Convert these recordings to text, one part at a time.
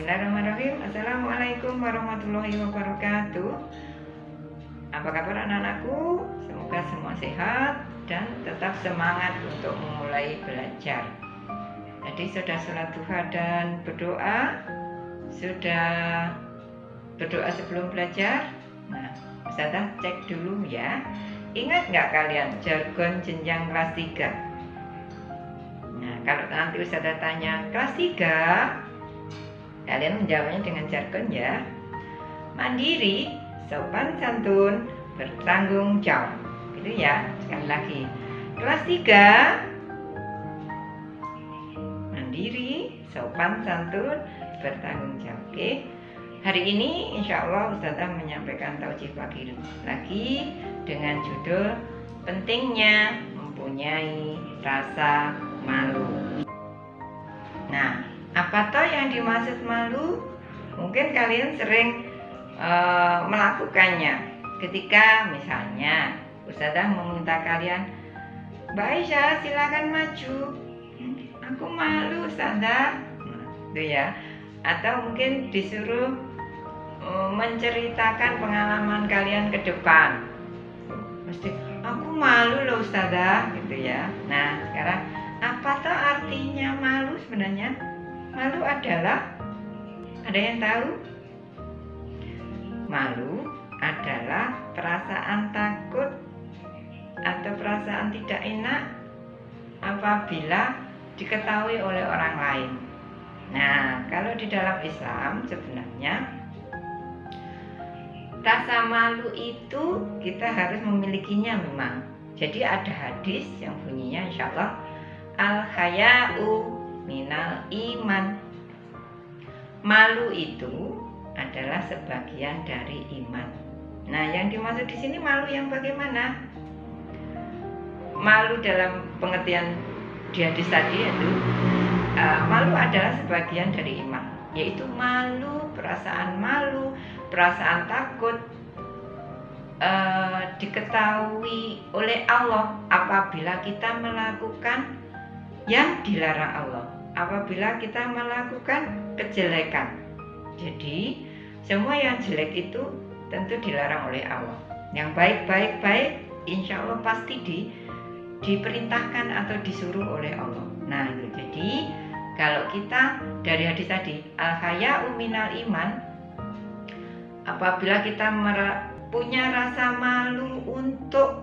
Bismillahirrahmanirrahim. Assalamualaikum warahmatullahi wabarakatuh. Apa kabar anak-anakku? Semoga semua sehat dan tetap semangat untuk memulai belajar. Tadi sudah sholat duha dan berdoa? Sudah berdoa sebelum belajar? Nah, Ustazah cek dulu ya. Ingat nggak kalian jargon jenjang kelas 3? Nah, kalau nanti Ustazah tanya kelas 3, kalian menjawabnya dengan jargon ya. Mandiri, sopan santun, bertanggung jawab. Gitu ya. Sekali lagi. Kelas 3. Mandiri, sopan santun, bertanggung jawab. Oke. Hari ini insya Allah Ustazah menyampaikan tausiah pagi lagi dengan judul pentingnya mempunyai rasa malu. Nah, apa toh yang dimaksud malu? Mungkin kalian sering melakukannya ketika misalnya Ustazah meminta kalian, Mbak Aisyah silakan maju, aku malu Ustazah, itu ya. Atau mungkin disuruh menceritakan pengalaman kalian ke depan, mesti aku malu loh Ustazah, gitu ya. Nah, sekarang apa toh artinya malu sebenarnya? Malu adalah, ada yang tahu? Malu adalah perasaan takut atau perasaan tidak enak apabila diketahui oleh orang lain. Nah, kalau di dalam Islam sebenarnya rasa malu itu kita harus memilikinya memang. Jadi ada hadis yang bunyinya insya Allah, al-haya'u minal iman. Malu itu adalah sebagian dari iman. Nah, yang dimaksud di sini malu yang bagaimana? Malu dalam pengertian di hadis tadi itu malu adalah sebagian dari iman, yaitu malu, perasaan takut diketahui oleh Allah apabila kita melakukan yang dilarang Allah, apabila kita melakukan kejelekan. Jadi semua yang jelek itu tentu dilarang oleh Allah. Yang baik insya Allah pasti diperintahkan atau disuruh oleh Allah. Nah itu, jadi kalau kita dari hadis tadi al-haya'u minal iman, apabila kita punya rasa malu untuk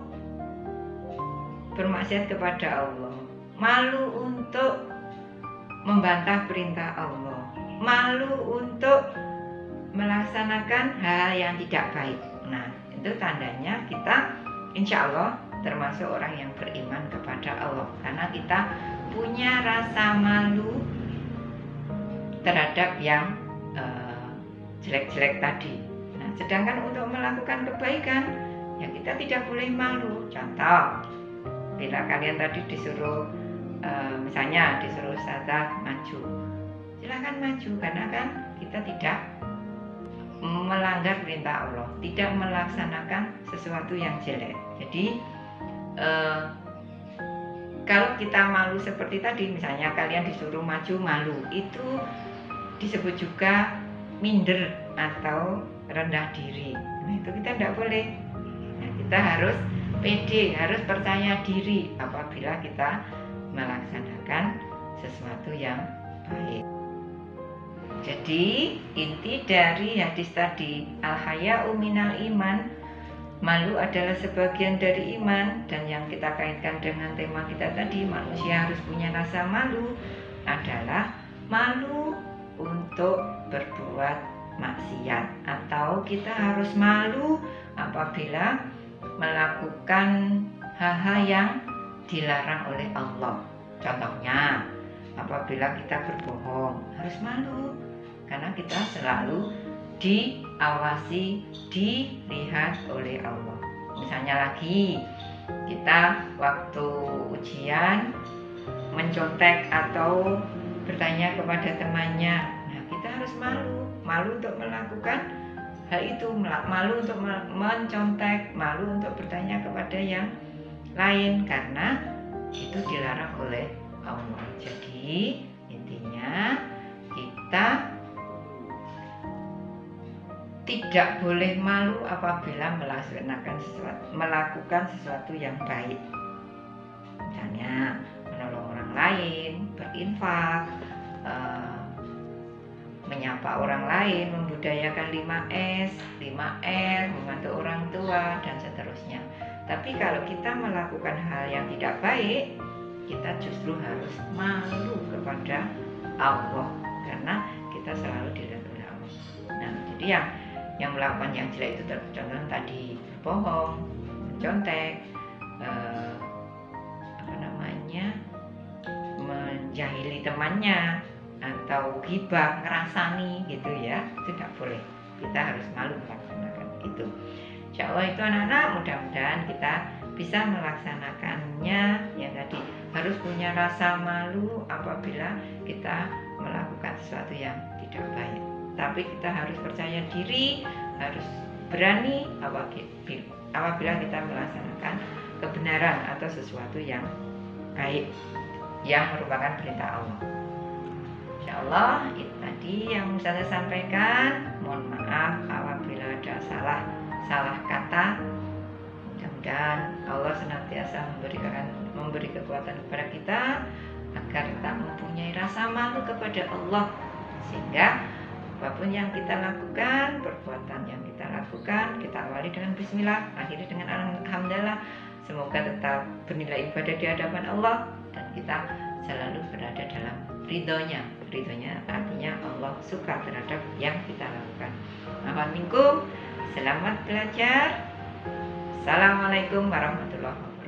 bermaksiat kepada Allah, malu untuk membantah perintah Allah, malu untuk melaksanakan hal yang tidak baik. Nah, itu tandanya kita insya Allah termasuk orang yang beriman kepada Allah, karena kita punya rasa malu terhadap yang jelek-jelek tadi. Nah, sedangkan untuk melakukan kebaikan ya kita tidak boleh malu. Contoh, bila kalian tadi disuruh misalnya disuruh Ustazah maju, silakan maju, karena kan kita tidak melanggar perintah Allah, tidak melaksanakan sesuatu yang jelek. Jadi kalau kita malu seperti tadi, misalnya kalian disuruh maju malu, itu disebut juga minder atau rendah diri. Nah, itu kita tidak boleh. Nah, kita harus pede, harus percaya diri apabila kita melaksanakan sesuatu yang baik. Jadi inti dari hadis tadi al-haya'u minal iman, malu adalah sebagian dari iman. Dan yang kita kaitkan dengan tema kita tadi, manusia harus punya rasa malu, adalah malu untuk berbuat maksiat, atau kita harus malu apabila melakukan hal-hal yang dilarang oleh Allah. Contohnya, apabila kita berbohong harus malu, karena kita selalu diawasi, dilihat oleh Allah. Misalnya lagi, kita waktu ujian mencontek atau bertanya kepada temannya, nah kita harus malu untuk melakukan hal itu, malu untuk mencontek, malu untuk bertanya kepada yang lain, karena itu dilarang oleh Allah. Jadi intinya kita tidak boleh malu apabila melakukan sesuatu yang baik. Misalnya menolong orang lain, berinfak, menyapa orang lain, membudayakan 5S, 5R, membantu orang tua, dan seterusnya. Tapi kalau kita melakukan hal yang tidak baik, kita justru harus malu kepada Allah, karena kita selalu dilihat oleh Allah. Nah, jadi yang melakukan yang jelek itu contoh tadi berbohong, mencontek, menjahili temannya, atau ghibah, ngerasani gitu ya, itu tidak boleh. Kita harus malu melaksanakan itu. Insya Allah itu anak-anak, mudah-mudahan kita bisa melaksanakannya. Yang tadi harus punya rasa malu apabila kita melakukan sesuatu yang tidak baik. Tapi kita harus percaya diri, harus berani apabila kita melaksanakan kebenaran atau sesuatu yang baik yang merupakan perintah Allah. Insya Allah itu tadi yang saya sampaikan. Mohon maaf apabila ada salah kata. Mudah-mudahan Allah senantiasa memberi kekuatan kepada kita agar kita mempunyai rasa malu kepada Allah, sehingga apapun yang kita lakukan, perbuatan yang kita lakukan, kita awali dengan bismillah, akhiri dengan alhamdulillah. Semoga tetap bernilai ibadah di hadapan Allah dan kita selalu berada dalam ridhonya. Ridhonya artinya Allah suka terhadap yang kita lakukan. Mohon minkum, selamat belajar. Assalamualaikum warahmatullahi wabarakatuh.